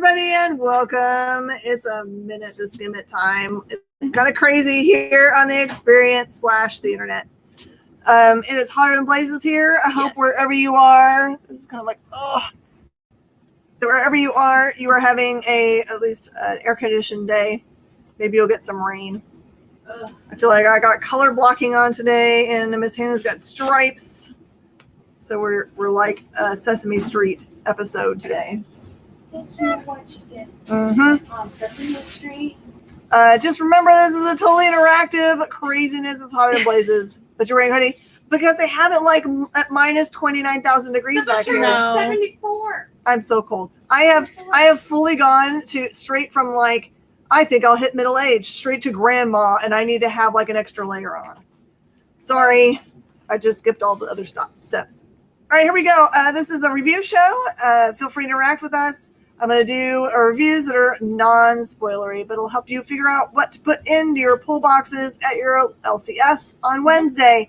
everybody, and welcome. It's a minute to skim it time. It's kind of crazy here on the experience / the internet. It is hotter than blazes here. I hope wherever you are, this is kind of like, wherever you are having at least an air-conditioned day. Maybe you'll get some rain. I feel like I got color blocking on today, and Miss Hannah's got stripes. So we're like a Sesame Street episode today. On Sesame Street. Just remember, this is a totally interactive craziness. It's hotter than blazes. But you're wearing a hoodie because they have it like at minus 29,000 degrees back here. No. 74. I'm so cold. I have fully gone straight from like, I think I'll hit middle age straight to grandma, and I need to have like an extra layer on. Sorry, I just skipped all the other steps. All right, here we go. This is a review show. Feel free to interact with us. I'm going to do reviews that are non-spoilery, but it'll help you figure out what to put into your pull boxes at your LCS on Wednesday.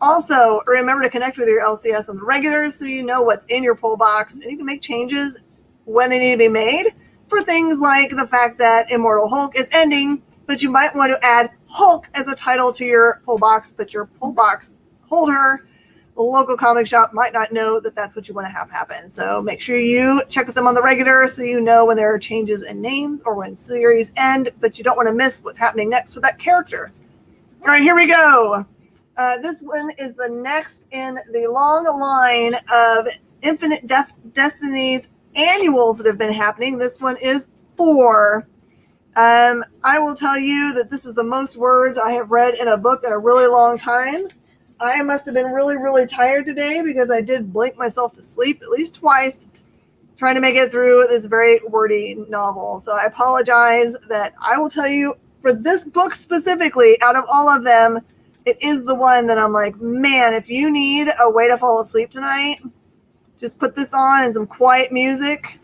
Also, remember to connect with your LCS on the regular so you know what's in your pull box, and you can make changes when they need to be made for things like the fact that Immortal Hulk is ending, but you might want to add Hulk as a title to your pull box, but your pull box holder, a local comic shop, might not know that that's what you want to have happen. So make sure you check with them on the regular so you know when there are changes in names or when series end, but you don't want to miss what's happening next with that character. All right, here we go. This one is the next in the long line of Infinite Destinies annuals that have been happening. This one is 4. I will tell you that this is the most words I have read in a book in a really long time. I must have been really, really tired today because I did blink myself to sleep at least twice trying to make it through this very wordy novel. So I apologize that I will tell you for this book specifically, out of all of them, it is the one that I'm like, man, if you need a way to fall asleep tonight, just put this on and some quiet music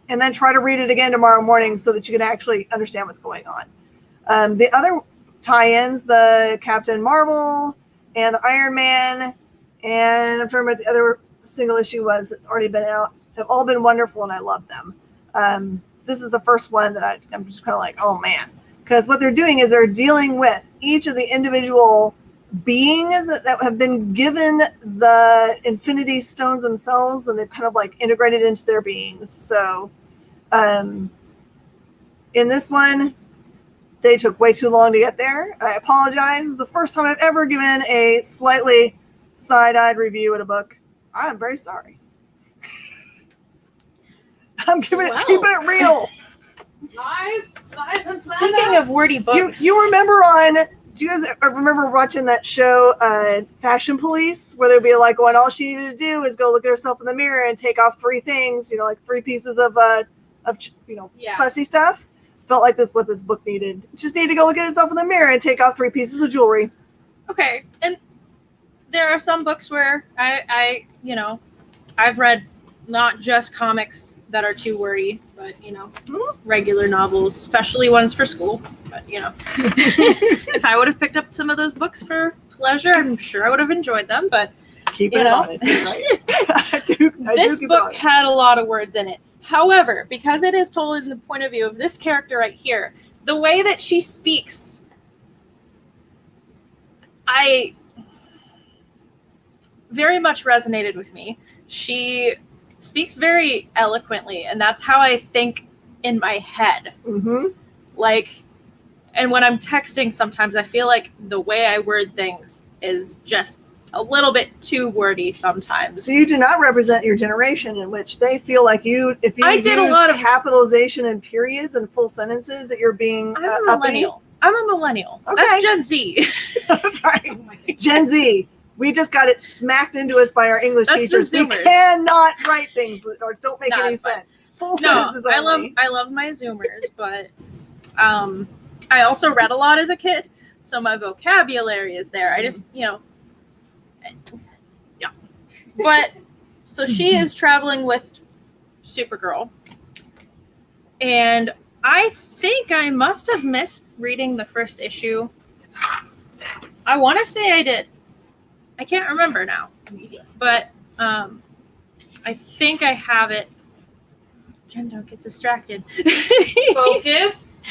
and then try to read it again tomorrow morning so that you can actually understand what's going on. The other tie-ins, the Captain Marvel and the Iron Man, and I'm trying to remember what the other single issue was that's already been out, have all been wonderful, and I love them. This is the first one that I'm just kind of like, oh man. Because what they're doing is they're dealing with each of the individual beings that have been given the Infinity Stones themselves, and they've kind of like integrated into their beings. So in this one, they took way too long to get there. I apologize. This is the first time I've ever given a slightly side-eyed review at a book. I am very sorry. I'm keeping it real. Nice. And Speaking of wordy books, You remember do you guys remember watching that show, Fashion Police, where there'd be like, all she needed to do is go look at herself in the mirror and take off 3 things, like 3 pieces of fussy stuff. Felt like this what this book needed. Just need to go look at itself in the mirror and take off 3 pieces of jewelry. okay, and there are some books where I've read not just comics that are too wordy, but regular novels, especially ones for school. But if I would have picked up some of those books for pleasure, I'm sure I would have enjoyed them. But keep it honest, right? This book had a lot of words in it. However, because it is told in the point of view of this character right here, the way that she speaks, I very much resonated with me. She speaks very eloquently, and that's how I think in my head. Mm-hmm. And when I'm texting, sometimes I feel like the way I word things is just a little bit too wordy sometimes. So you do not represent your generation, in which they feel like if you use a lot of capitalization and periods and full sentences, that you're being I'm a millennial. I'm a millennial. Okay. That's Gen Z. That's right. Gen Z. We just got it smacked into us by our English teachers. We cannot write things that don't make any sense. Full sentences only. I love my Zoomers, but I also read a lot as a kid, so my vocabulary is there. I just, yeah. But so she is traveling with Supergirl, and I think I must have missed reading the first issue. I want to say I did. I can't remember now, but I think I have it Jen, don't get distracted. Focus.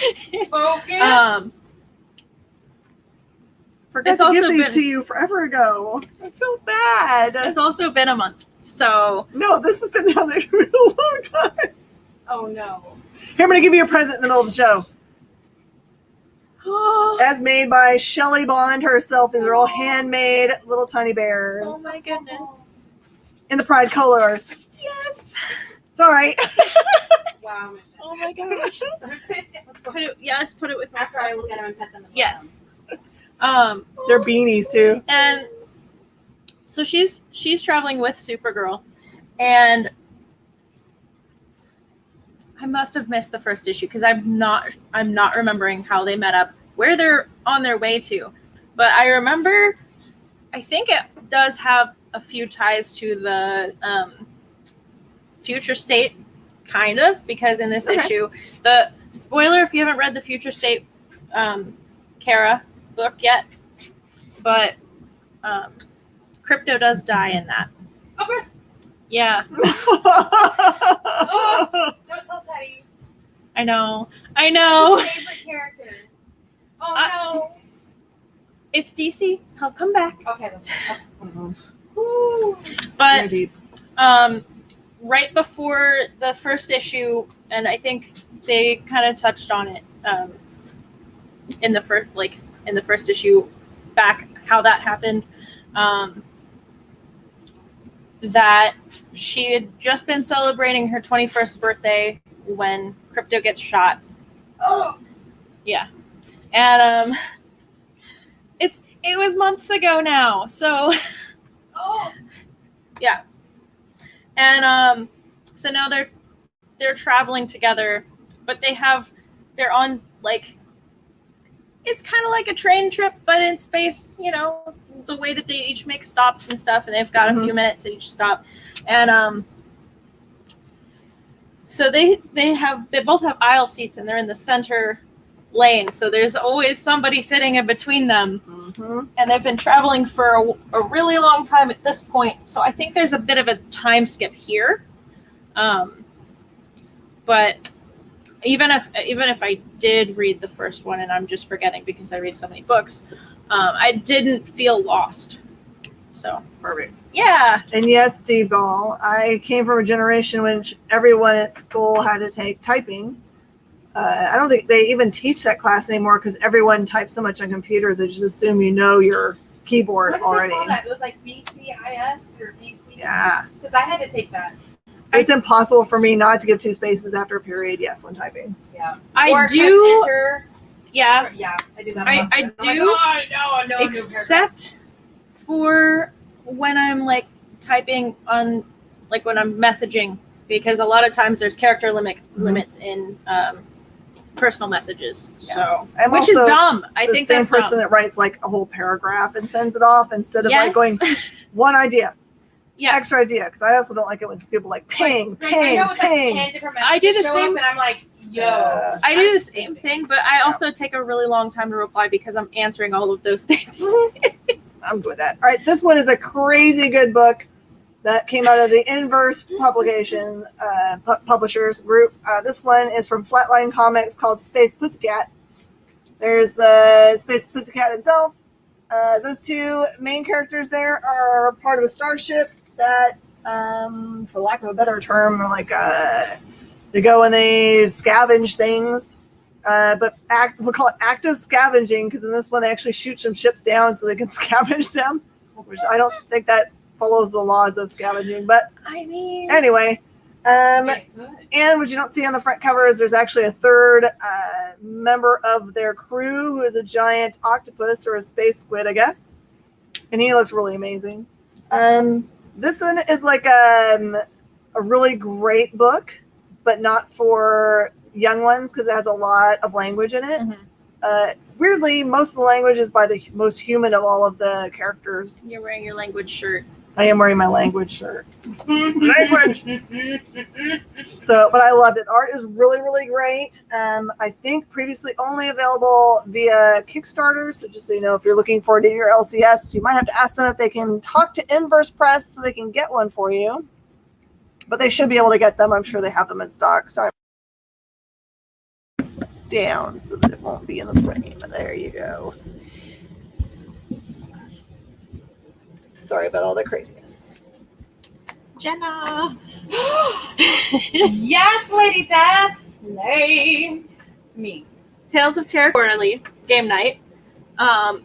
Focus. Forgot It's to also give these been- to you forever ago. I feel bad. It's also been a month, so No, this has been down there for a long time. Oh no. Here, I'm going to give you a present in the middle of the show. As made by Shelley Bond herself. These are all handmade little tiny bears. oh my goodness. In the Pride colors. Yes. It's all right. Wow. Oh my gosh. Put it with my After I look at them and pet them. Yes. They're beanies too. And so she's traveling with Supergirl, and I must have missed the first issue because I'm not remembering how they met up, where they're on their way to. But I remember, I think it does have a few ties to the Future State, kind of, because in this issue, the spoiler if you haven't read the Future State Kara book yet, but Crypto does die in that. Okay. Yeah, Oh, don't tell Teddy. I know. His Favorite character. Oh no. It's DC. He'll come back. Okay, that's fine. Very But deep. right before the first issue, and I think they kind of touched on it in the first issue back, how that happened. That she had just been celebrating her 21st birthday when Crypto gets shot. Oh. Yeah. And it was months ago now. So Oh. yeah. And so now they're traveling together, but they're on, like, it's kind of like a train trip, but in space, you know, the way that they each make stops and stuff, and they've got a few minutes at each stop. And so they both have aisle seats, and they're in the center lane. So there's always somebody sitting in between them. Mm-hmm. And they've been traveling for a really long time at this point. So I think there's a bit of a time skip here. But even if I did read the first one and I'm just forgetting because I read so many books, I didn't feel lost. So Perfect. yeah. And yes, Steve Gall, I came from a generation in which everyone at school had to take typing. I don't think they even teach that class anymore because everyone types so much on computers. They just assume you know your keyboard What did already. they call that? It was like BCIS or BC. Yeah. Because I had to take that. It's impossible for me not to give 2 spaces after a period, yes, when typing. Yeah. I or do. press enter. Yeah. Yeah, I do that. I I'm like, do, oh no, no. except for when I'm like typing on, like when I'm messaging, because a lot of times there's character limits in personal messages. Yeah. So I'm which is also dumb. I the think same that's person dumb. that writes like a whole paragraph and sends it off instead of Yes. like going one idea, Yes. extra idea. Because I also don't like it when people like ping, I ping, know it's like ping. 10 different I do messages the show same- up and I'm like, yo. I do I'm the same thing, but I also take a really long time to reply because I'm answering all of those things. I'm good with that. All right, this one is a crazy good book that came out of the Inverse Publication Publishers Group. This one is from Flatline Comics called Space Pussycat. There's the Space Pussycat himself. Those 2 main characters there are part of a starship that, for lack of a better term, are like they go and they scavenge things. But we'll call it active scavenging because in this one they actually shoot some ships down so they can scavenge them, which I don't think that follows the laws of scavenging. But I mean, anyway, Okay, good. and what you don't see on the front cover is there's actually a 3rd member of their crew who is a giant octopus or a space squid, I guess. And he looks really amazing. This one is like a really great book, but not for young ones because it has a lot of language in it. Weirdly, most of the language is by the most human of all of the characters. you're wearing your language shirt. I am wearing my language shirt. Language. So, but I loved it. The art is really, really great. I think previously only available via Kickstarter. So just so you know, if you're looking for it in your LCS, you might have to ask them if they can talk to Inverse Press so they can get one for you. But they should be able to get them. I'm sure they have them in stock. Sorry. Down so that it won't be in the frame. There you go. Sorry about all the craziness. Jenna. Yes, Lady Death, slay me. Tales of Terror Quarterly game night. I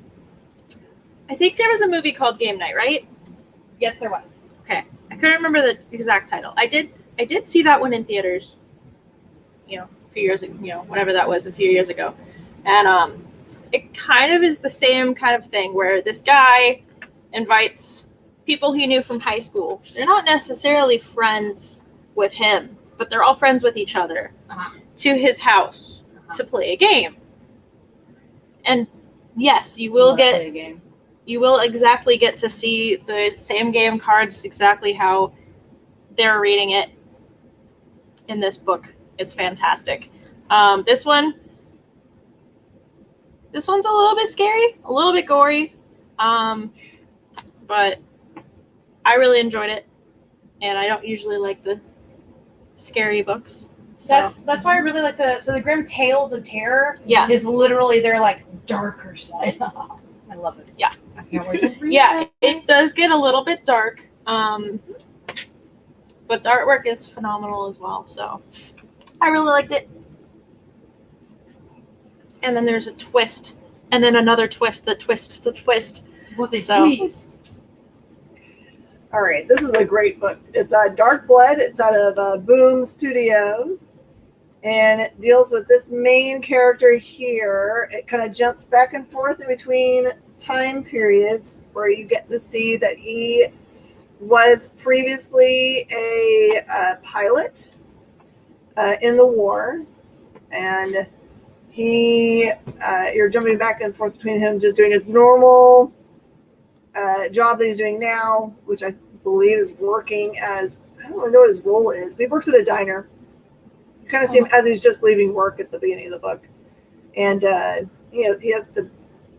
think there was a movie called Game Night, right? Yes, there was. Okay, I couldn't remember the exact title. I did see that one in theaters. A few years ago, whenever that was, a few years ago, and it kind of is the same kind of thing where this guy invites people he knew from high school. They're not necessarily friends with him, but they're all friends with each other to his house to play a game. And yes, you will Play a game. you will exactly get to see the same game cards exactly how they're reading it in this book. It's fantastic. This one's a little bit scary, a little bit gory, but I really enjoyed it, and I don't usually like the scary books. So That's why I really like the Grim Tales of Terror. Yeah. Is literally their like darker side. I love it. Yeah. I can't wait to read yeah, it. it does get a little bit dark, but the artwork is phenomenal as well. So I really liked it. And then there's a twist, and then another twist that twists the twist. What they So- twist. All right, this is a great book. It's Dark Blood. It's out of Boom Studios, and it deals with this main character here. It kind of jumps back and forth in between time periods where you get to see that he was previously a pilot in the war, and you're jumping back and forth between him just doing his normal job that he's doing now, which I believe is working as, I don't really know what his role is, but he works at a diner. You kind of see him as he's just leaving work at the beginning of the book. And he has to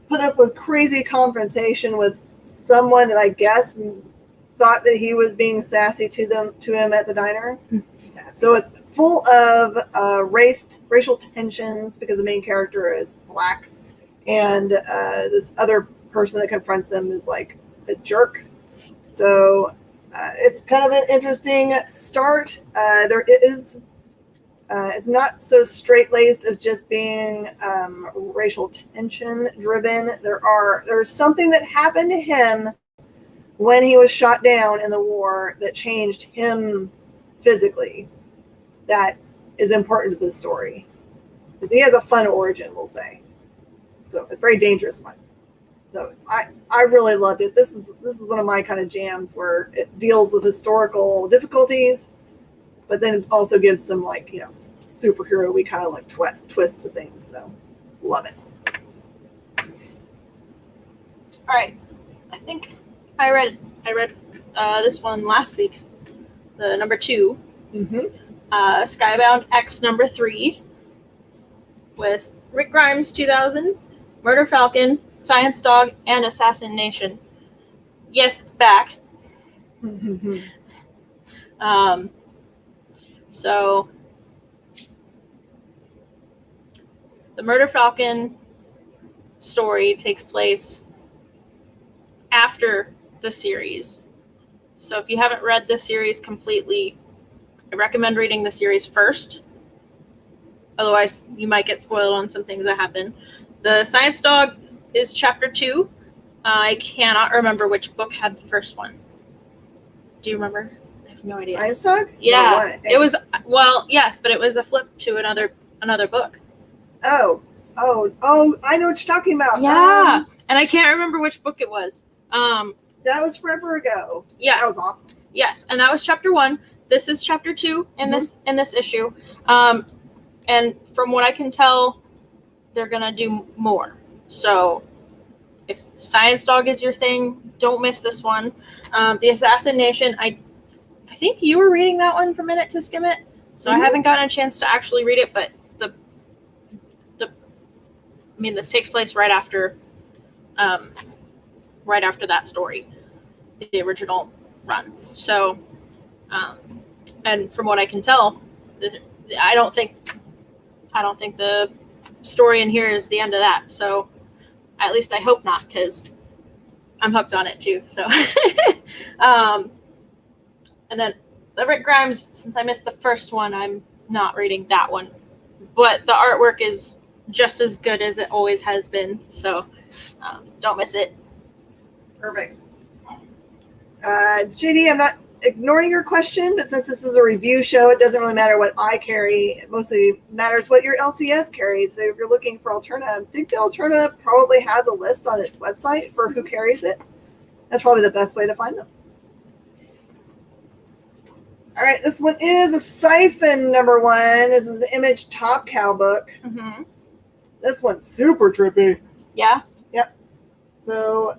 put up with crazy confrontation with someone that I guess thought that he was being sassy to him at the diner. So it's full of racial tensions because the main character is black, and this other person that confronts them is like a jerk. So it's kind of an interesting start. It's not so straight-laced as just being racial tension driven. There's something that happened to him when he was shot down in the war that changed him physically. That is important to the story. Because he has a fun origin, we'll say. So a very dangerous one. So I really loved it. This is one of my kind of jams where it deals with historical difficulties, but then also gives some superhero-y kind of like twists to things. So love it. All right, I think I read this one last week, the number 2, Skybound X number 3, with Rick Grimes 2000, Murder Falcon, Science Dog, and Assassination. Yes, it's back. So the Murder Falcon story takes place after the series. So if you haven't read the series completely, I recommend reading the series first. Otherwise, you might get spoiled on some things that happen. The Science Dog is chapter 2. I cannot remember which book had the first one. Do you remember? I have no idea. Science Dog? Yeah, One, I think. it was. Well, yes, but it was a flip to another book. Oh, I know what you're talking about. Yeah, and I can't remember which book it was. That was forever ago. Yeah. That was awesome. Yes, and that was chapter 1. This is chapter 2 in this issue. And from what I can tell, they're gonna do more. So if Science Dog is your thing, don't miss this one. The Assassination, I think you were reading that one from Minute to Skim It, so I haven't gotten a chance to actually read it, but this takes place right after that story, the original run. So and from what I can tell, I don't think the story in here is the end of that. So at least I hope not, because I'm hooked on it too. So and then the Rick Grimes, since I missed the first one, I'm not reading that one, but the artwork is just as good as it always has been. So don't miss it. Perfect. JD, I'm not ignoring your question, but since this is a review show, it doesn't really matter what I carry. It mostly matters what your LCS carries. So if you're looking for Alterna, I think the Alterna probably has a list on its website for who carries it. That's probably the best way to find them. All right, this one is a Siphon #1. This is the Image Top Cow book. Mm-hmm. This one's super trippy. Yeah. Yep. So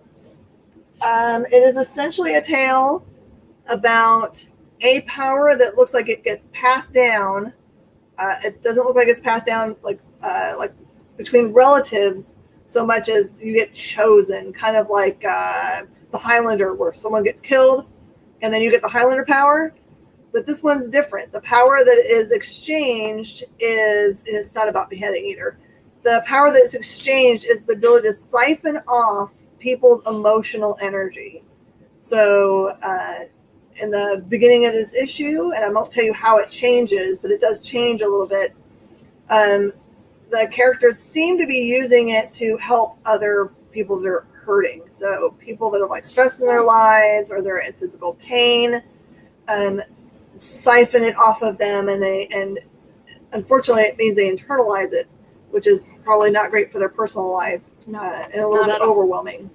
it is essentially a tale about a power that looks like it gets passed down. It doesn't look like it's passed down like between relatives so much as you get chosen, kind of like the Highlander, where someone gets killed and then you get the Highlander power. But this one's different. The power that is exchanged is, and it's not about beheading either, the power that's exchanged is the ability to siphon off people's emotional energy. So in the beginning of this issue, and I won't tell you how it changes, but it does change a little bit, the characters seem to be using it to help other people that are hurting. So people that have like stress in their lives or they're in physical pain, siphon it off of them, and unfortunately it means they internalize it, which is probably not great for their personal life. No, and a little bit overwhelming.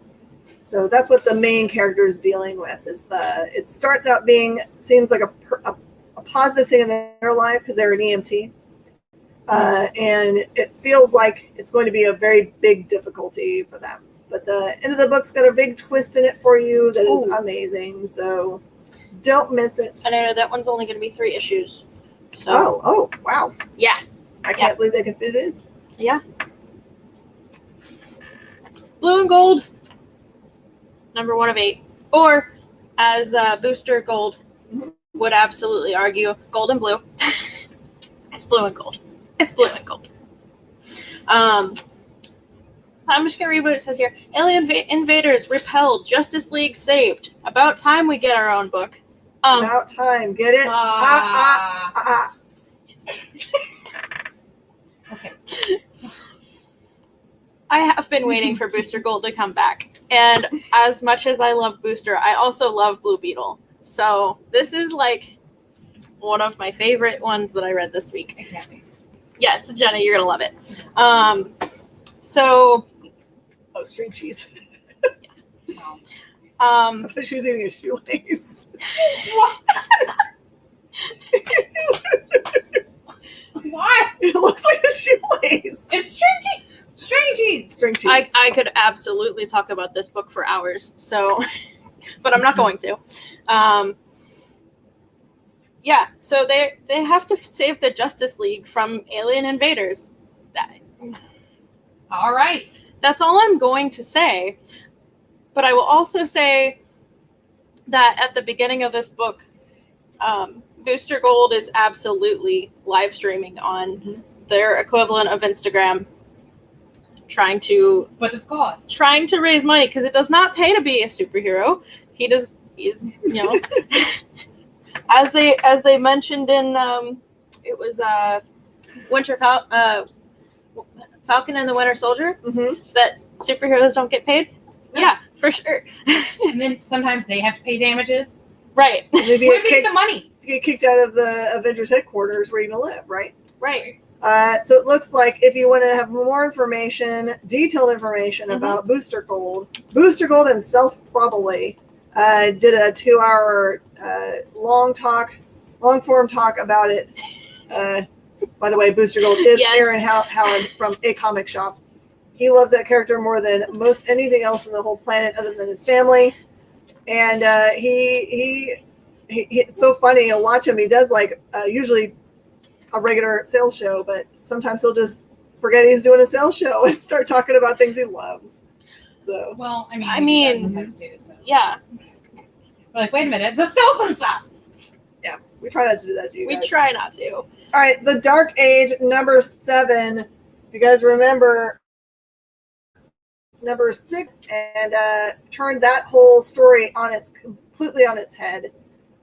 So that's what the main character is dealing with. It starts out being, seems like a positive thing in their life because they're an EMT, and it feels like it's going to be a very big difficulty for them. But the end of the book's got a big twist in it for you that is amazing. So don't miss it. And I know that one's only going to be 3 issues. So. Oh, wow. Yeah. I can't believe they can fit it in. Yeah. Blue and Gold, #1 of 8. Or, as Booster Gold would absolutely argue, Gold and Blue. It's Blue and Gold. It's Blue and Gold. I'm just going to read what it says here. Alien invaders repelled. Justice League saved. About time we get our own book. About time. Get it? Okay. I have been waiting for Booster Gold to come back. And as much as I love Booster, I also love Blue Beetle. So this is like one of my favorite ones that I read this week. It can't be. Yes, Jenna, you're going to love it. So... Oh, string cheese. I thought she was eating a shoelace. Why? It looks like a shoelace. It's string cheese. String cheese. I could absolutely talk about this book for hours, so, but I'm not going to. Yeah, so they have to save the Justice League from alien invaders. All right. That's all I'm going to say. But I will also say that at the beginning of this book, Booster Gold is absolutely live streaming on their equivalent of Instagram, trying to raise money because it does not pay to be a superhero. He's as they mentioned in it was Falcon and the Winter Soldier, that superheroes don't get paid. Yeah, for sure. And then sometimes they have to pay damages. Right. Maybe Where do you get the money? You get kicked out of the Avengers headquarters where you gonna live, right? Right. So it looks like if you want to have more information, detailed information about Booster Gold himself probably did a 2-hour long form talk about it. By the way, Booster Gold is Aaron Howland from A Comic Shop. He loves that character more than most anything else on the whole planet other than his family. And it's so funny. You'll watch him. He does like usually a regular sales show, but sometimes he'll just forget he's doing a sales show and start talking about things he loves. So well, I mean, sometimes too. So. Yeah. We're like, wait a minute, let's sell some stuff. Yeah. We try not to do that to you We guys. try not to. All right, the Dark Age, number 7. If you guys remember, number 6, and turned that whole story completely on its head.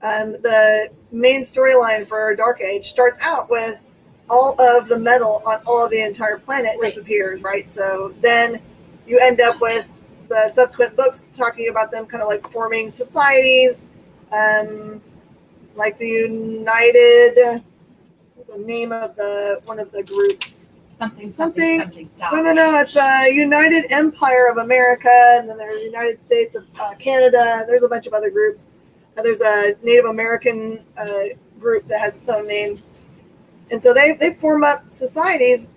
The main storyline for Dark Age starts out with all of the metal on all of the entire planet disappears, right? So then you end up with the subsequent books talking about them kind of like forming societies, like the United. What's the name of one of the groups? Something. No. It's a United Empire of America, and then there's the United States of Canada. There's a bunch of other groups. There's a Native American group that has its own name, and so they form up societies.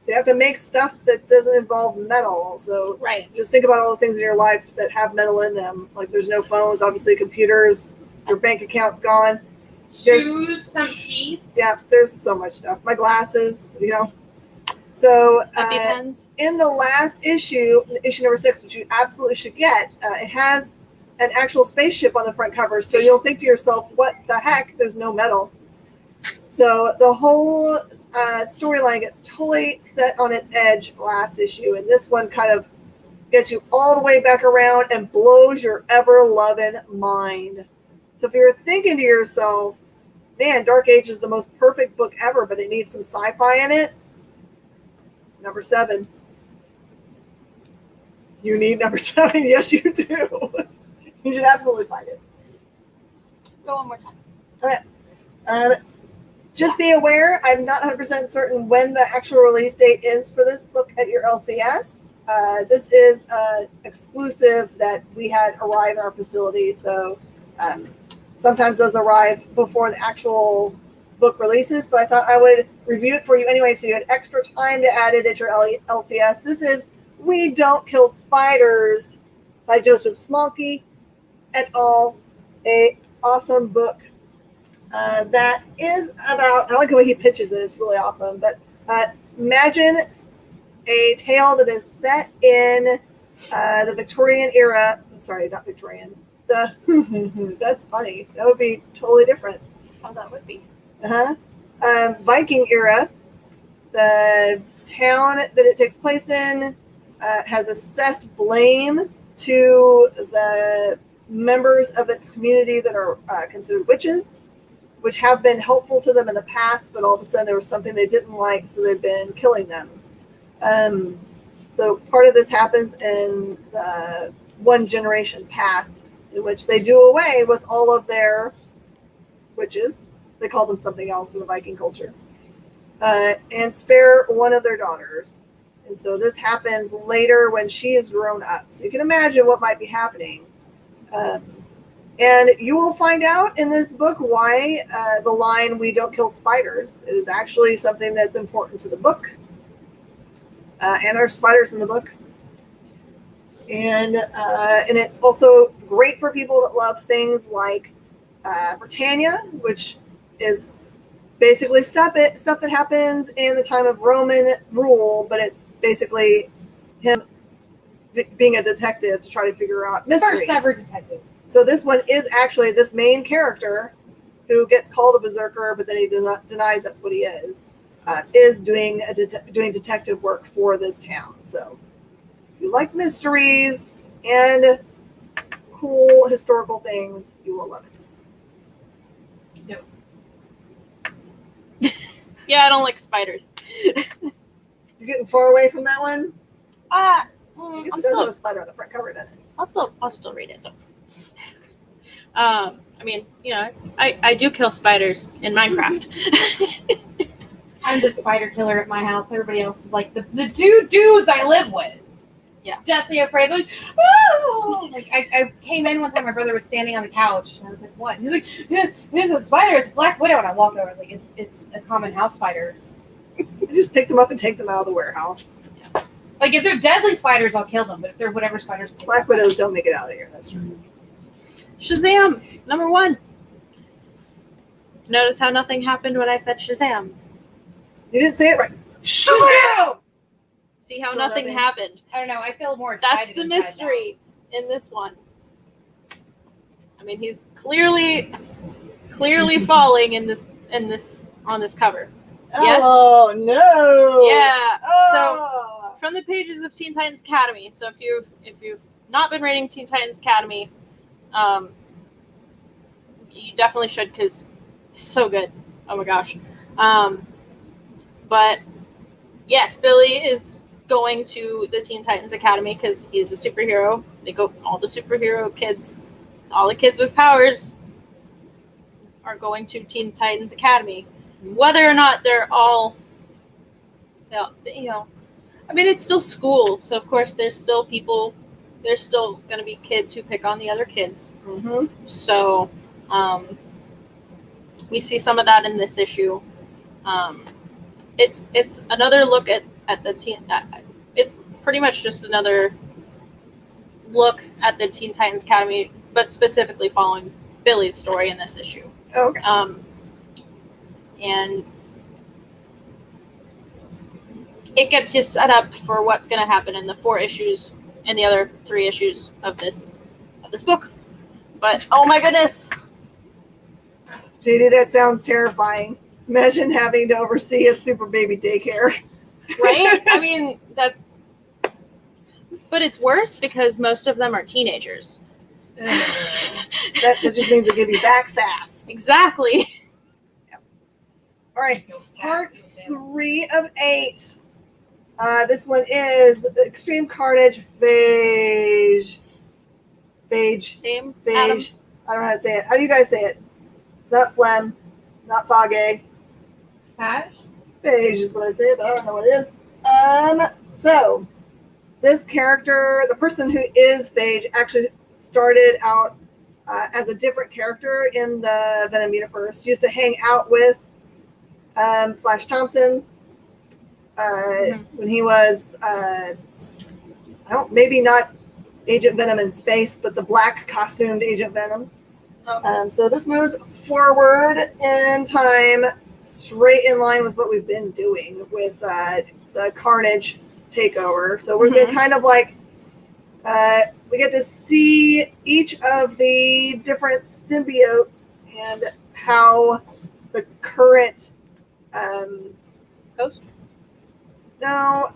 They have to make stuff that doesn't involve metal. So just think about all the things in your life that have metal in them. Like there's no phones, obviously computers, your bank account's gone. Shoes, some teeth. Yeah, there's so much stuff. My glasses, So in the last issue number 6, which you absolutely should get, it has an actual spaceship on the front cover. So you'll think to yourself, what the heck? There's no metal. So the whole storyline gets totally set on its edge last issue. And this one kind of gets you all the way back around and blows your ever-loving mind. So if you're thinking to yourself, man, Dark Age is the most perfect book ever, but it needs some sci-fi in it, number 7. You need number 7. Yes, you do. You should absolutely find it. Go one more time. All right. Just be aware, I'm not 100% certain when the actual release date is for this book at your LCS. This is exclusive that we had arrive at our facility, so sometimes those arrive before the actual book releases, but I thought I would review it for you anyway so you had extra time to add it at your LCS. This is We Don't Kill Spiders by Joseph Smolke et al. A awesome book that is about, I like the way he pitches it, it's really awesome, but imagine a tale that is set in the Victorian era. Sorry, not Victorian. That's funny. That would be totally different. Oh, that would be. Viking era. The town that it takes place in has assessed blame to the members of its community that are considered witches, which have been helpful to them in the past, but all of a sudden there was something they didn't like, so they've been killing them. So part of this happens in the one generation past, in which they do away with all of their witches. They call them something else in the Viking culture. And spare one of their daughters. And so this happens later when she is grown up. So you can imagine what might be happening. And you will find out in this book why the line, "We don't kill spiders," is actually something that's important to the book. And there are spiders in the book. And it's also great for people that love things like Britannia, which is basically stuff that happens in the time of Roman rule, but it's basically him being a detective to try to figure out mysteries. First ever detective. So this one is actually this main character who gets called a berserker, but then he denies that's what he is doing detective work for this town. So if you like mysteries and cool historical things, you will love it. Yeah, I don't like spiders. You're getting far away from that one? I guess I'm it does still, have a spider on the front cover, doesn't it? I'll still read it though. I mean, I do kill spiders in Minecraft. I'm the spider killer at my house. Everybody else is like the two dudes I live with. Yeah. Deathly afraid. Like, oh! Like I came in one time, my brother was standing on the couch, and I was like, "What?" He's like, "Yeah, "There's a spider. It's a black widow." And I walked over, like, it's a common house spider. You just pick them up and take them out of the warehouse. Like if they're deadly spiders, I'll kill them. But if they're whatever spiders, Black widows don't make it out of here. That's true. Shazam, number 1. Notice how nothing happened when I said Shazam. You didn't say it right. Shazam! See how Still nothing happened. I don't know. I feel more excited. That's the mystery in this one. I mean, he's clearly clearly falling in this on this cover. Yes? Oh no! Yeah. Oh. From the pages of Teen Titans Academy. So if you've not been reading Teen Titans Academy, you definitely should because it's so good. Oh my gosh. But yes, Billy is going to the Teen Titans Academy because he's a superhero. They go all the superhero kids, all the kids with powers are going to Teen Titans Academy. Whether or not they're all, I mean, it's still school, so of course there's still people, there's still going to be kids who pick on the other kids. Mm-hmm. So we see some of that in this issue. It's another look at the teen. It's pretty much just another look at the Teen Titans Academy, but specifically following Billy's story in this issue. Okay. And it gets you set up for what's going to happen in the 4 issues and the other 3 issues of this book. But oh my goodness, JD, that sounds terrifying. Imagine having to oversee a super baby daycare. right? I mean, but it's worse because most of them are teenagers. That just means they give you back sass. Exactly. All right, part 3 of 8. This one is Extreme Carnage Phage. Same. Adam. Phage. I don't know how to say it. How do you guys say it? It's not phlegm, not foggy. Hash? Phage is what I say, but I don't know what it is. So this character, the person who is Phage, actually started out as a different character in the Venom universe. Used to hang out with Flash Thompson when he was, maybe not Agent Venom in space, but the black costumed Agent Venom. Oh. So this moves forward in time, straight in line with what we've been doing with the Carnage takeover. So we've been kind of like, we get to see each of the different symbiotes and how the current Ghost? No,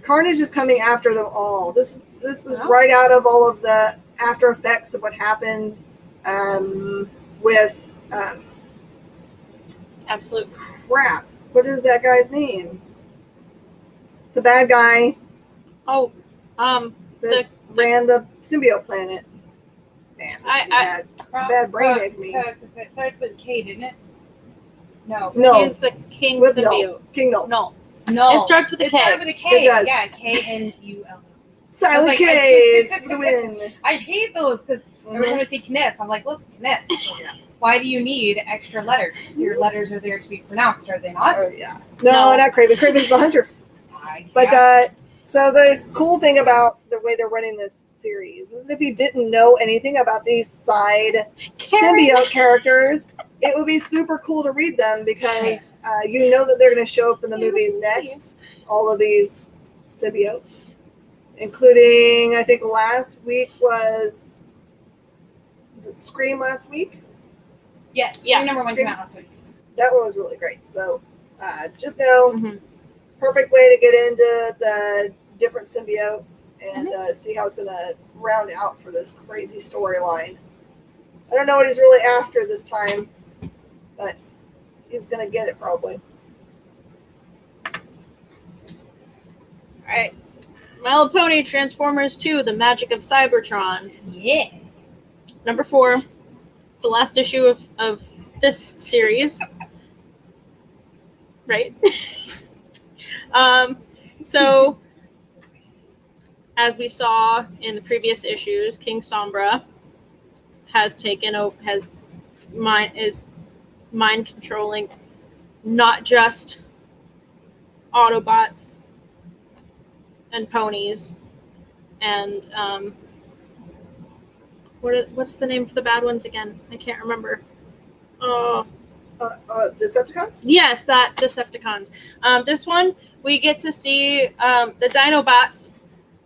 Carnage is coming after them all. This is Oh. right out of all of the after effects of what happened with Absolute. crap. What is that guy's name? The bad guy Oh, that ran the symbiote planet. Man, this is bad brain ache me. It started with K, didn't it? No. No, he's the king with symbiote. Kingdom. No, No. it starts with a It K. started with a K. It does. Yeah, K-N-U-L. Silent like, K's for the win. I hate those because every time I see Kniff, I'm like, look, Kniff. Yeah. Why do you need extra letters? Your letters are there to be pronounced, are they not? Oh, yeah. No, not Craven. Craven's the hunter. But so the cool thing about the way they're running this series is if you didn't know anything about these side symbiote characters, it would be super cool to read them because you know that they're going to show up in the movies next. All of these symbiotes, including I think last week was it Scream last week? Yes. Yeah. Number 1 came out last week. That one was really great. So just know. Mm-hmm. Perfect way to get into the different symbiotes and see how it's going to round out for this crazy storyline. I don't know what he's really after this time, but he's going to get it probably. All right. My Little Pony Transformers 2: The Magic of Cybertron. Yeah. Number 4. It's the last issue of this series. Right? So, as we saw in the previous issues, King Sombra is mind controlling not just Autobots and ponies and what's the name for the bad ones again? I can't remember. Oh. Decepticons? Yes, that Decepticons. This one, we get to see the Dinobots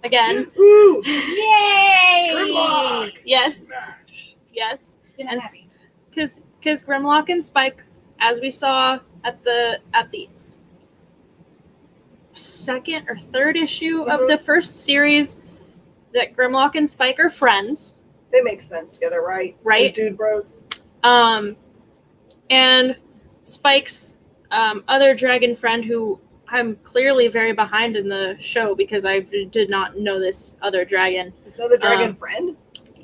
again. Ooh! Yay! Grimlock! Yes. Smash. Yes. Didn't And happy. because because Grimlock and Spike, as we saw at the second or third issue of the first series, that Grimlock and Spike are friends. They make sense together, right? Right. As dude bros. And Spike's other dragon friend, who I'm clearly very behind in the show because I did not know this other dragon. So the dragon friend?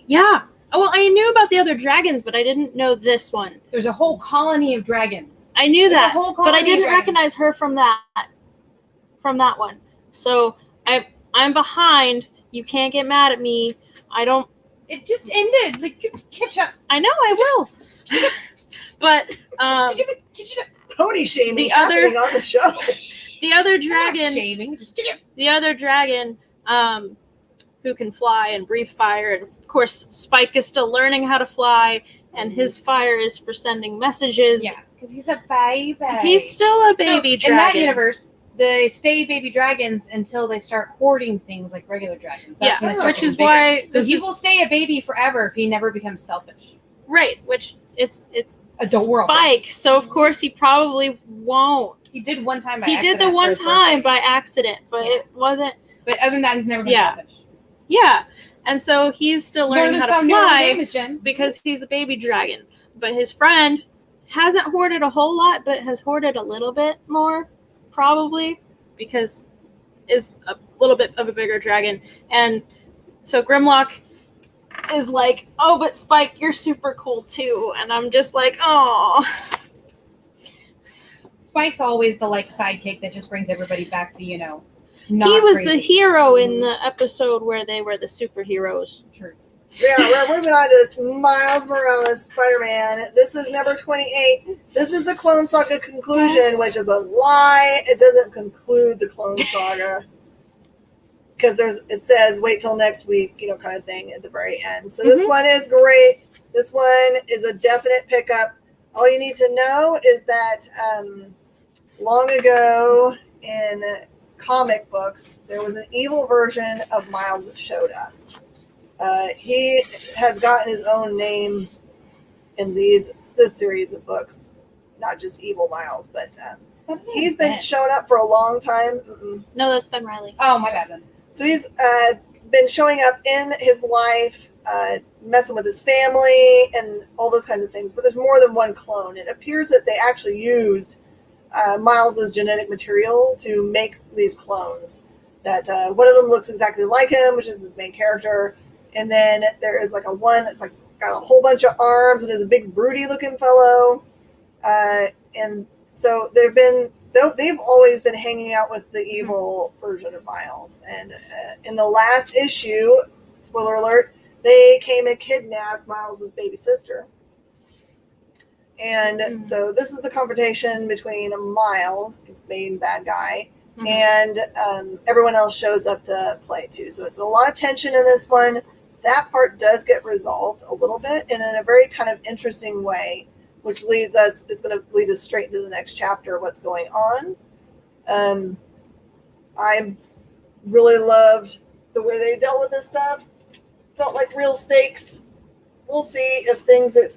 Yeah. Oh, well, I knew about the other dragons, but I didn't know this one. There's a whole colony of dragons. I knew There's a that, whole but I colony of didn't dragons. recognize her from that one. So I'm behind. You can't get mad at me. I don't. It just ended. Like, catch up. I know I will. But Catch up. Pony shaming The other- happening on the show. the other Not dragon, shaming. Just catch up. the other dragon, who can fly and breathe fire, and of course Spike is still learning how to fly, and his fire is for sending messages. Yeah, because he's a baby. He's still a baby so, in that dragon. universe, they stay baby dragons until they start hoarding things like regular dragons. That's when they Yeah, start which getting is bigger. why So this he is will stay a baby forever if he never becomes selfish. right. Which it's Adorable. Spike, so of course he probably won't. He did one time by He accident did the for one his time birthday. by accident, but Yeah. it wasn't. But other than that, he's never been Yeah. selfish. Yeah, and so he's still learning how to fly Jen. because he's a baby dragon. But his friend hasn't hoarded a whole lot, but has hoarded a little bit more, probably, because is a little bit of a bigger dragon. And so Grimlock is like, oh, but Spike, you're super cool too. And I'm just like, oh. Spike's always the like sidekick that just brings everybody back to, not He was crazy. the hero in the episode where they were the superheroes. True. Yeah, we're moving on to Miles Morales, Spider-Man. This is number 28. This is the Clone Saga conclusion, Yes. which is a lie. It doesn't conclude the Clone Saga. Because it says wait till next week, kind of thing at the very end. So this one is great. This one is a definite pickup. All you need to know is that long ago in comic books, there was an evil version of Miles that showed up. He has gotten his own name in this series of books, not just Evil Miles, but he's been showing up for a long time. No, that's Ben Reilly. Oh, my bad then. So he's been showing up in his life, messing with his family and all those kinds of things. But there's more than one clone. It appears that they actually used Miles's genetic material to make these clones. That one of them looks exactly like him, which is his main character. And then there is like a one that's like got a whole bunch of arms and is a big broody looking fellow. And so they've always been hanging out with the evil version of Miles. And in the last issue, spoiler alert, they came and kidnapped Miles's baby sister. And so this is the confrontation between Miles, this main bad guy, and everyone else shows up to play too. So it's a lot of tension in this one. That part does get resolved a little bit and in a very kind of interesting way, which is going to lead us straight into the next chapter, what's going on. I really loved the way they dealt with this stuff. Felt like real stakes. We'll see if things that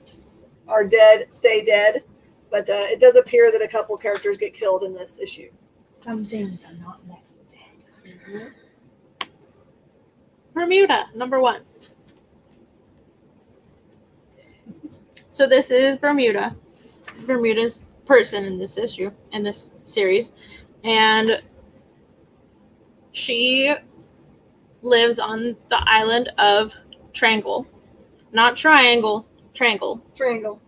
are dead stay dead, but it does appear that a couple characters get killed in this issue. Some things are not left dead. Bermuda, number 1. So this is Bermuda. Bermuda's person in this issue, in this series. And she lives on the island of Triangle. Not Triangle, Triangle. Triangle.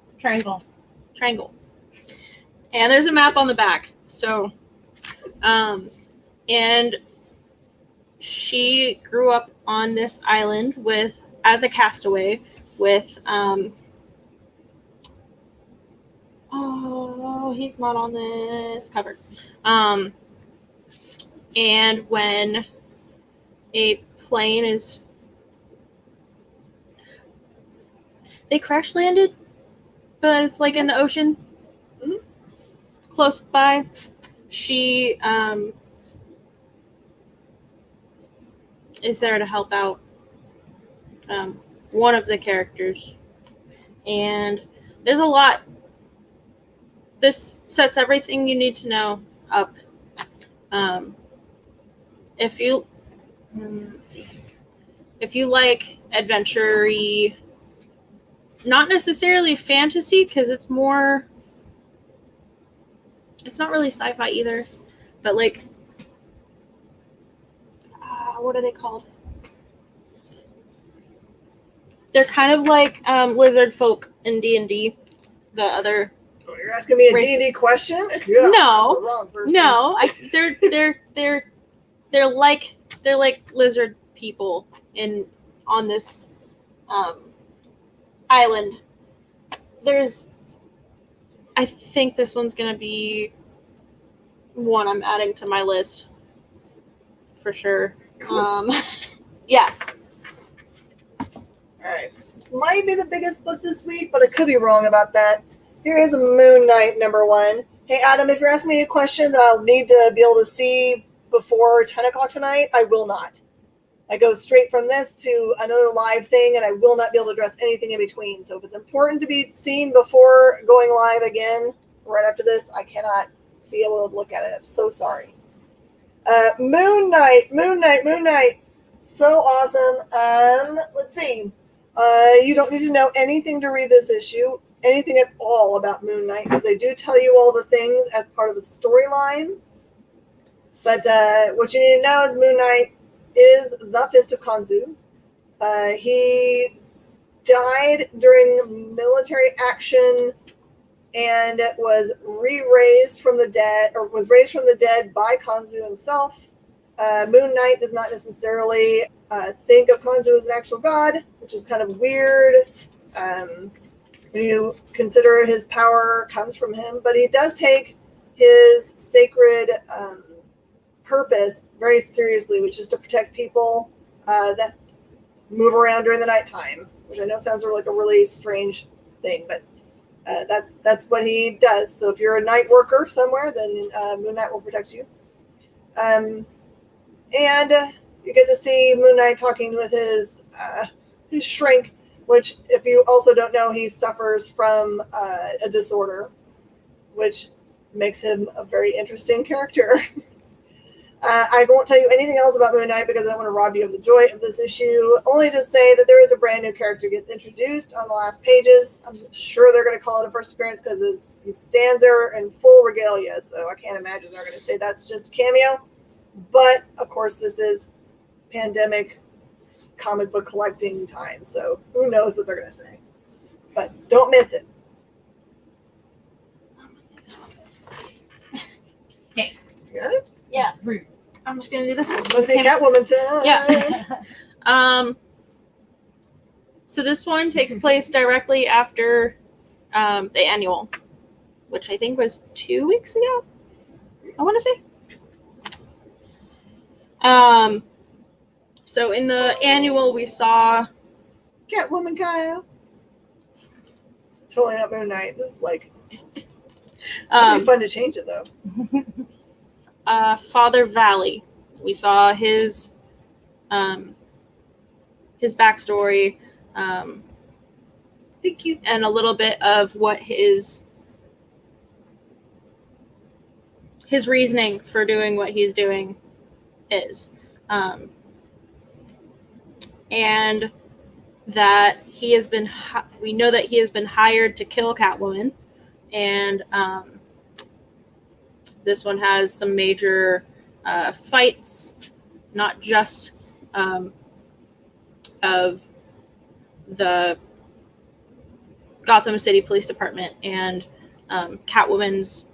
Triangle. And there's a map on the back. So, and she grew up on this island as a castaway with, he's not on this cover. And when a plane they crash landed, but it's like in the ocean, close by. She is there to help out one of the characters, and there's a lot. This sets everything you need to know up. If you let's see. If you like adventure-y, not necessarily fantasy, because it's not really sci-fi either, but like, what are they called? They're kind of like lizard folk in D&D. The other. Oh, you're asking me a race- D&D question? Yeah, No. I'm the wrong person. No, they're like lizard people on this island. I think this one's gonna be one I'm adding to my list for sure. Cool. Yeah. All right. This might be the biggest book this week, but I could be wrong about that. Here is Moon Knight #1. Hey, Adam, if you're asking me a question that I'll need to be able to see before 10 o'clock tonight, I will not. I go straight from this to another live thing, and I will not be able to address anything in between. So if it's important to be seen before going live again, right after this, I cannot be able to look at it. I'm so sorry. Moon Knight. So awesome. Let's see. You don't need to know anything to read this issue, anything at all about Moon Knight, because they do tell you all the things as part of the storyline. But what you need to know is Moon Knight is the Fist of Khonsu. He died during military action and was raised from the dead by Khonsu himself. Moon Knight does not necessarily think of Khonsu as an actual god, which is kind of weird. When you consider his power comes from him, but he does take his sacred purpose very seriously, which is to protect people that move around during the nighttime, which I know sounds like a really strange thing, but that's what he does. So if you're a night worker somewhere, then Moon Knight will protect you. And you get to see Moon Knight talking with his shrink, which, if you also don't know, he suffers from a disorder, which makes him a very interesting character. I won't tell you anything else about Moon Knight because I don't want to rob you of the joy of this issue. Only to say that there is a brand new character gets introduced on the last pages. I'm sure they're going to call it a first appearance because he stands there in full regalia, so I can't imagine they're going to say that's just a cameo. But, of course, this is pandemic comic book collecting time, so who knows what they're going to say. But don't miss it. Stay. You got it? Yeah. Rude. I'm just gonna do this one. Must be Catwoman time. Yeah. So this one takes place directly after the annual, which I think was 2 weeks ago. I want to say. So in the annual, we saw Catwoman Kyle. Totally not Moon Knight. This is like it'd be fun to change it though. Father Valley. We saw his backstory, Thank you. and a little bit of what his reasoning for doing what he's doing is, and that he has been. We know that he has been hired to kill Catwoman, and this one has some major fights, not just of the Gotham City Police Department and Catwoman's.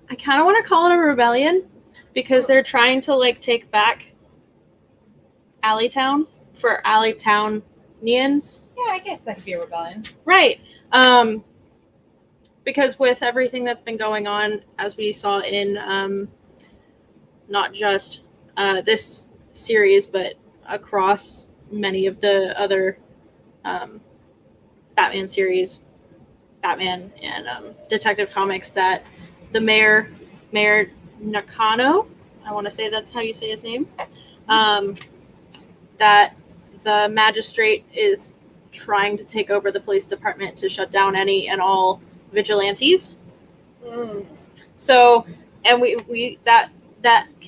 I kind of want to call it a rebellion because they're trying to take back Alleytown for Alleytownians. Yeah, I guess that could be a rebellion. Right. Because with everything that's been going on, as we saw in not just this series, but across many of the other Batman series, Batman and Detective Comics, that the Mayor Nakano, I want to say that's how you say his name, that the magistrate is trying to take over the police department to shut down any and all vigilantes. Mm. So, and we that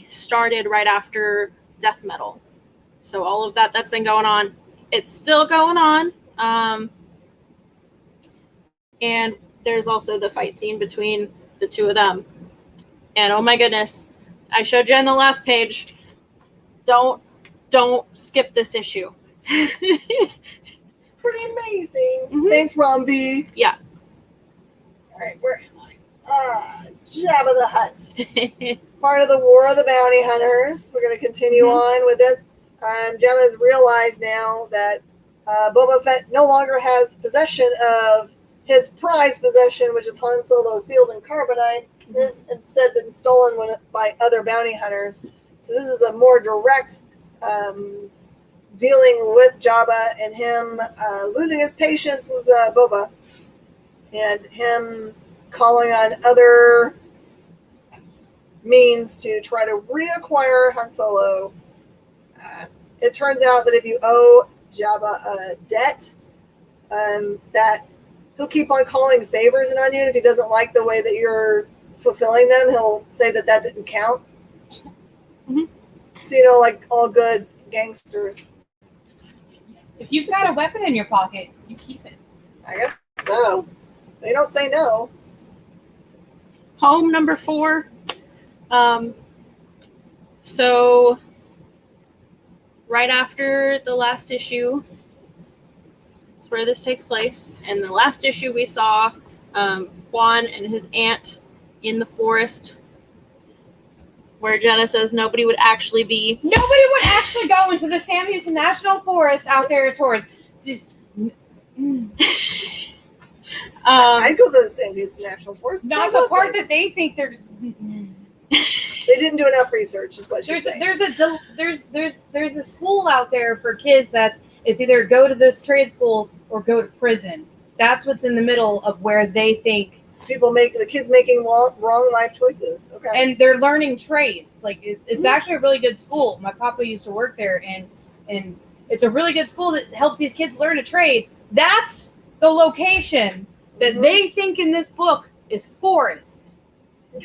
started right after death metal. So all of that's been going on. It's still going on. And there's also the fight scene between the two of them. And oh my goodness, I showed you on the last page. Don't skip this issue. It's pretty amazing. Mhm. Thanks, Ron B. Yeah. All right, where am I? Jabba the Hutt. Part of the War of the Bounty Hunters. We're going to continue on with this. Jabba has realized now that Boba Fett no longer has possession of his prized possession, which is Han Solo's sealed in carbonite. It has instead been stolen by other bounty hunters. So this is a more direct dealing with Jabba and him losing his patience with Boba and him calling on other means to try to reacquire Han Solo. It turns out that if you owe Jabba a debt, that he'll keep on calling favors in on you. And if he doesn't like the way that you're fulfilling them, he'll say that didn't count. Mm-hmm. So, you know, like all good gangsters. If you've got a weapon in your pocket, you keep it. I guess so. They don't say no. Home number 4. So right after the last issue is where this takes place. And the last issue we saw Juan and his aunt in the forest where Jenna says nobody would actually be. Nobody would actually go into the Sam Houston National Forest out there at tours. Just. I'd go to the Sam Houston National Forest. Not the part that they think they're. They didn't do enough research, is what she's saying. There's a school out there for kids it's either go to this trade school or go to prison. That's what's in the middle of where they think the kids making wrong life choices. Okay. And they're learning trades. Like it's actually a really good school. My papa used to work there, and it's a really good school that helps these kids learn a trade. That's the location that they think in this book is forest, and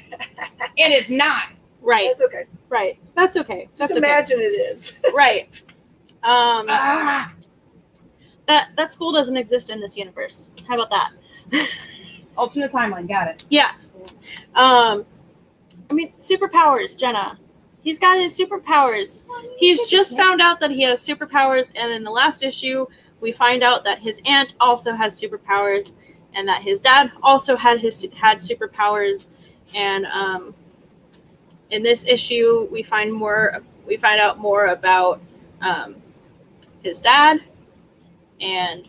it's not. Right. That's okay. Right. That's okay. Just imagine it is. Right. That school doesn't exist in this universe. How about that? Alternate timeline. Got it. Yeah. I mean, superpowers, Jenna. He's got his superpowers. He's just found out that he has superpowers, and in the last issue, we find out that his aunt also has superpowers, and that his dad also had superpowers. And in this issue, we find out more about his dad, and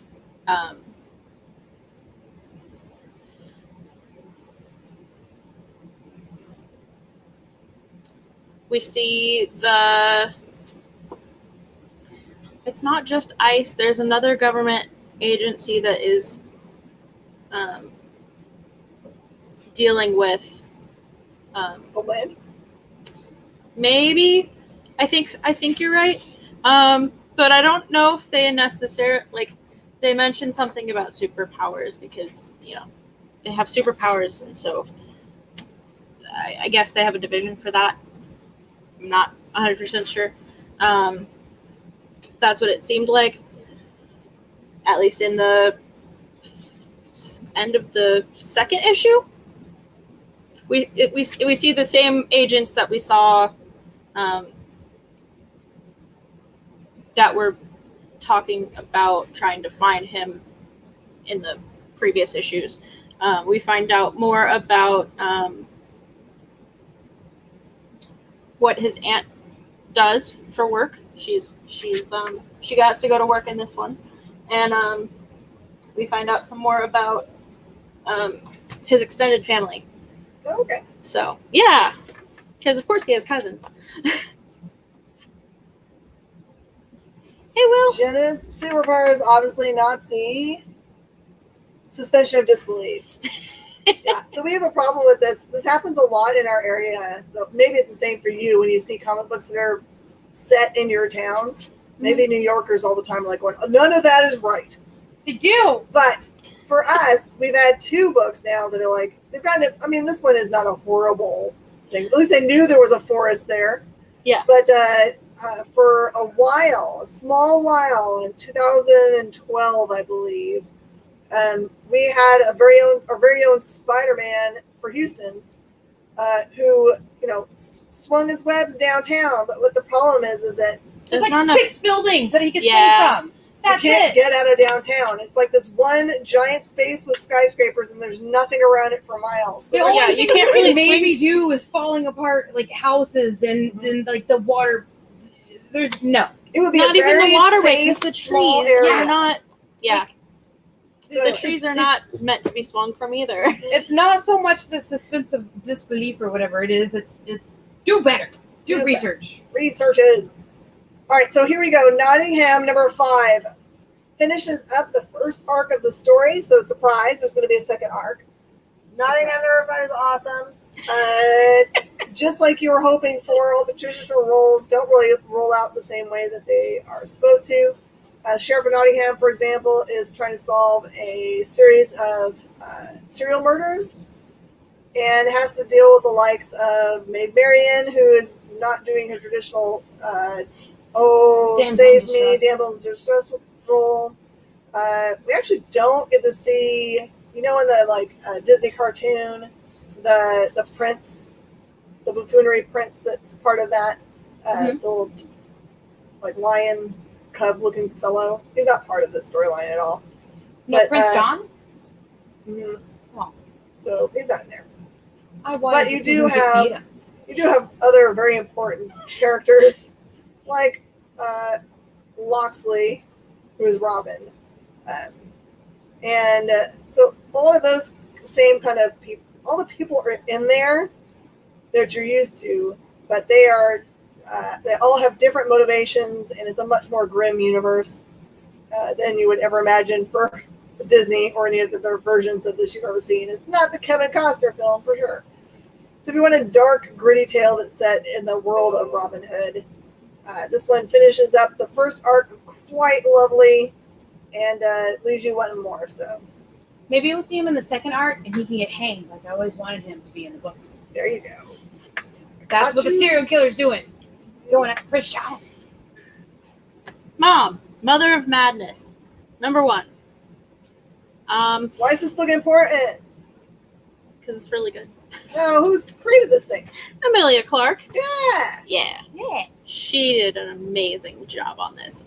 we see it's not just ICE. There's another government agency that is dealing with Homeland. Maybe. I think you're right. But I don't know if they necessarily they mentioned something about superpowers because, they have superpowers, and so I guess they have a division for that. I'm not 100% sure. That's what it seemed like, at least in the end of the second issue. We see the same agents that we saw that were talking about trying to find him in the previous issues. We find out more about what his aunt does for work. She got to go to work in this one, and we find out some more about his extended family. Okay. So yeah, because of course he has cousins. Hey, Will. Jenna's superpower is obviously not the suspension of disbelief. Yeah, so we have a problem with this. This happens a lot in our area. So maybe it's the same for you when you see comic books that are set in your town. Maybe New Yorkers all the time are like, none of that is right. They do. But for us, we've had 2 books now that are like, they've gotten, I mean, this one is not a horrible thing. At least they knew there was a forest there. Yeah. But for a while, a small while, in 2012, I believe, we had our very own Spider-Man for Houston, who, swung his webs downtown. But what the problem is that There's There's like not 6 buildings that he can Yeah. swing from. That's you can't it. get out of downtown. It's like this one giant space with skyscrapers, and there's nothing around it for miles. So The there's- only you thing can't that really could maybe do is falling apart, like houses and like the water. There's no. it would be Not a even very the waterway, safe, because the small trees area. are not. Yeah, So the trees are not meant to be swung from either. It's not so much the suspense of disbelief or whatever it is. It's do better. Do Do research. researches. All right, so here we go. Nottingham, number 5, finishes up the first arc of the story. So surprise, there's going to be a second arc. Nottingham number 5 is awesome. Just like you were hoping for, all the traditional roles don't really roll out the same way that they are supposed to. Sheriff of Nottingham, for example, is trying to solve a series of serial murders and has to deal with the likes of Maid Marian, who is not doing her traditional Damsel in save me, distress. damsel in distress role. We actually don't get to see, in the Disney cartoon, the prince, the buffoonery prince that's part of that, the little lion cub looking fellow. He's not part of this storyline at all. No, But, Prince John. Mhm. Oh. So he's not in there. I wanted But to you see do who could beat him. You do have other very important characters, like Loxley, who is Robin. So a lot of those same kind of people, all the people are in there that you're used to, but they all have different motivations, and it's a much more grim universe than you would ever imagine for Disney or any of the other versions of this you've ever seen. It's not the Kevin Costner film for sure. So if you want a dark, gritty tale that's set in the world of Robin Hood, this one finishes up the first arc quite lovely and leaves you wanting more. So Maybe we'll see him in the second arc and he can get hanged like I always wanted him to be in the books. there you go. That's Got what the you. serial killer's doing. Going after Prince John. Mom, Mother of Madness, number 1. Why is this book important? Because it's really good. Oh, who's created this thing? Amelia Clark. Yeah. Yeah, Yeah. she did an amazing job on this.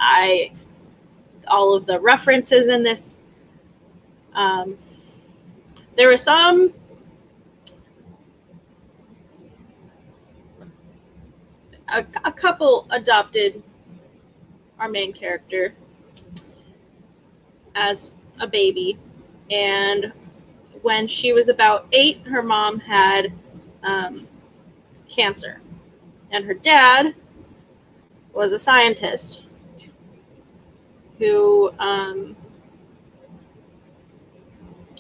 All of the references in this. There were some. A couple adopted our main character as a baby, and when she was about 8, her mom had cancer, and her dad was a scientist who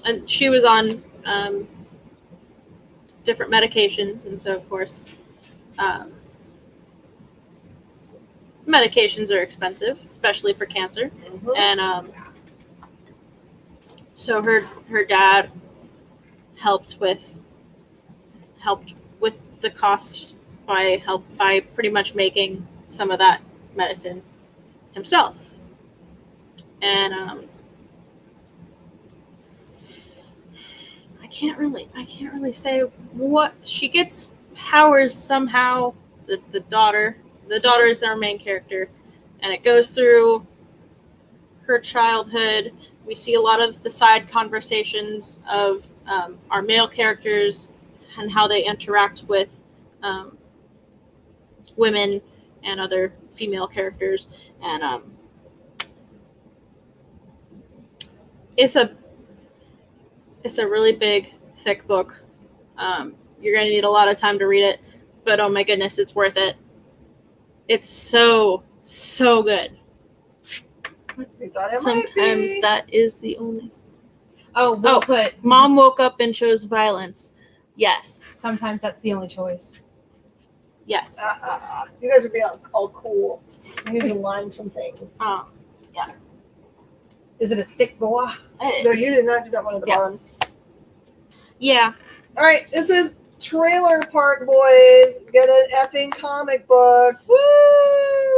and she was on different medications, and so of course medications are expensive, especially for cancer. Mhm. And so her dad helped with the costs by pretty much making some of that medicine himself. And I can't really say what she gets powers somehow. The daughter is their main character, and it goes through her childhood. We see a lot of the side conversations of our male characters and how they interact with women and other female characters, and it's a really big, thick book. You're gonna need a lot of time to read it, but oh my goodness, it's worth it. It's so good. We thought it Sometimes might be. that is the only. Oh, we'll put. Mom woke up and chose violence. Yes. Sometimes that's the only choice. Yes. You guys are being all cool. Using lines from things. Oh, yeah. Is it a thick boy? It No, is. you did not do that one at the Yeah. bottom. Yeah. All right, this is Trailer Park Boys. Get an effing comic book. Woo!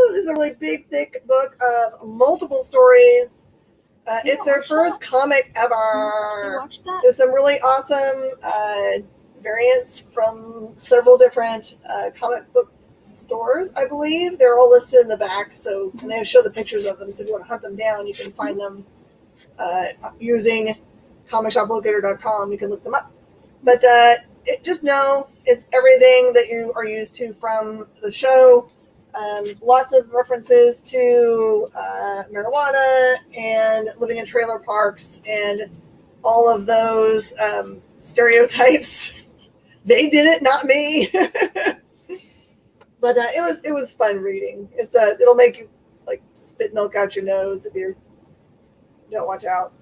This is a really big, thick book of multiple stories. It's their first comic You ever. watched that? There's some really awesome variants from several different comic book stores, I believe. They're all listed in the back, so and they show the pictures of them. So if you want to hunt them down, you can find them using comicshoplocator.com. You can look them up. But just know it's everything that you are used to from the show. Lots of references to marijuana and living in trailer parks and all of those stereotypes. They did it, not me. But it was fun reading. It'll make you like spit milk out your nose if you don't watch out.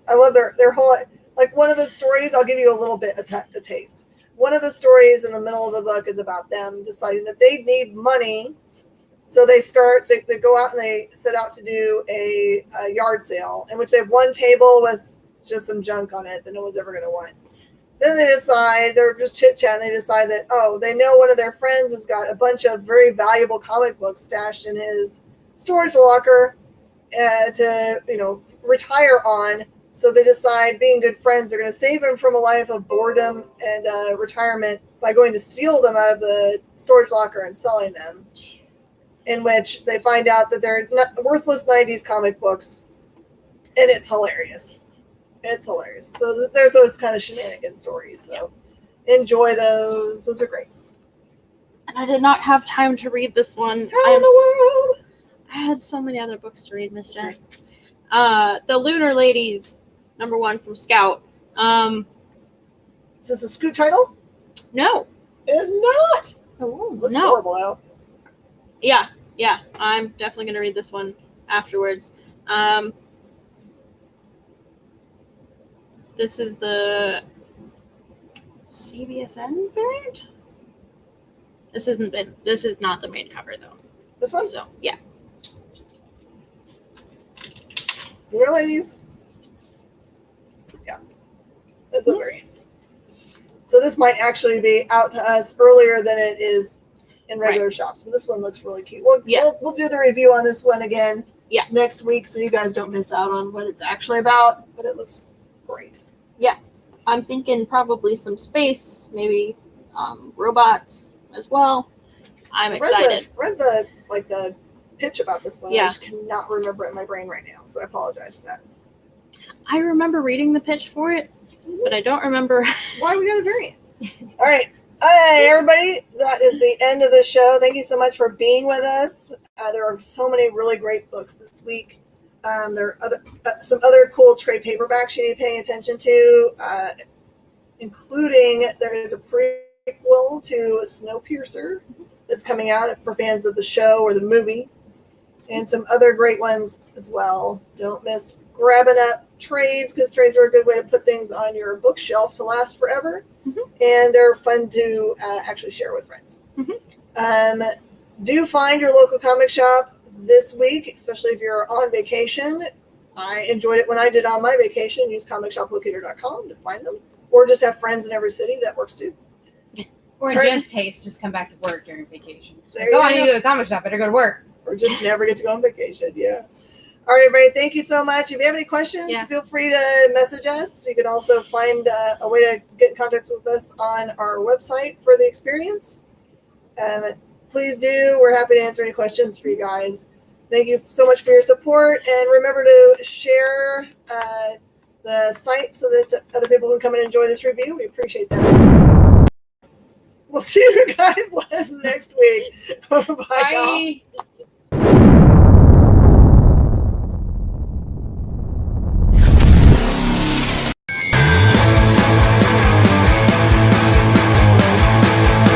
I love their whole, like one of the stories. I'll give you a little bit a taste. One of the stories in the middle of the book is about them deciding that they need money. So they go out and they set out to do a yard sale in which they have one table with just some junk on it that no one's ever going to want. Then they decide, they're just chit-chatting, they decide that, they know one of their friends has got a bunch of very valuable comic books stashed in his storage locker to, retire on. So they decide, being good friends, they're going to save him from a life of boredom and retirement by going to steal them out of the storage locker and selling them. Jeez. In which they find out that they're worthless 90s comic books. And it's hilarious. It's hilarious. So there's those kind of shenanigan stories. So enjoy those. Those are great. And I did not have time to read this one. How in the world? I had so many other books to read, Miss Jen. The Lunar Ladies, #1 from Scout. Is this a Scoot title? No. It is not. Oh, Looks no. horrible out. Yeah. I'm definitely going to read this one afterwards. This is the CBSN variant. This is not the main cover though. This one? So yeah. Lunar Ladies. Yeah. That's a variant. So this might actually be out to us earlier than it is in regular shops. But this one looks really cute. We'll do the review on this one again next week so you guys don't miss out on what it's actually about. But it looks great. Yeah. I'm thinking probably some space, maybe robots as well. I'm excited. Read the pitch about this one. Yeah. I just cannot remember it in my brain right now, so I apologize for that. I remember reading the pitch for it, but I don't remember. That's why we got a variant. All right. Hey, everybody. That is the end of the show. Thank you so much for being with us. There are so many really great books this week. There are some other cool trade paperbacks you need paying attention to, including there is a prequel to Snowpiercer that's coming out for fans of the show or the movie, and some other great ones as well. Don't miss grabbing up trades, because trades are a good way to put things on your bookshelf to last forever, and they're fun to actually share with friends. Do find your local comic shop this week, especially if you're on vacation. I enjoyed it when I did on my vacation. Use comicshoplocator.com to find them, or just have friends in every city. That works too. Or in Right. Jen's case, just come back to work during vacation. There you I need go. to go to the comic shop. Better go to work. Or just never get to go on vacation. Yeah. All right, everybody. Thank you so much. If you have any questions, feel free to message us. You can also find a way to get in contact with us on our website for the experience. Please do. We're happy to answer any questions for you guys. Thank you so much for your support. And remember to share the site so that other people can come and enjoy this review. We appreciate that. We'll see you guys next week. Bye. Bye.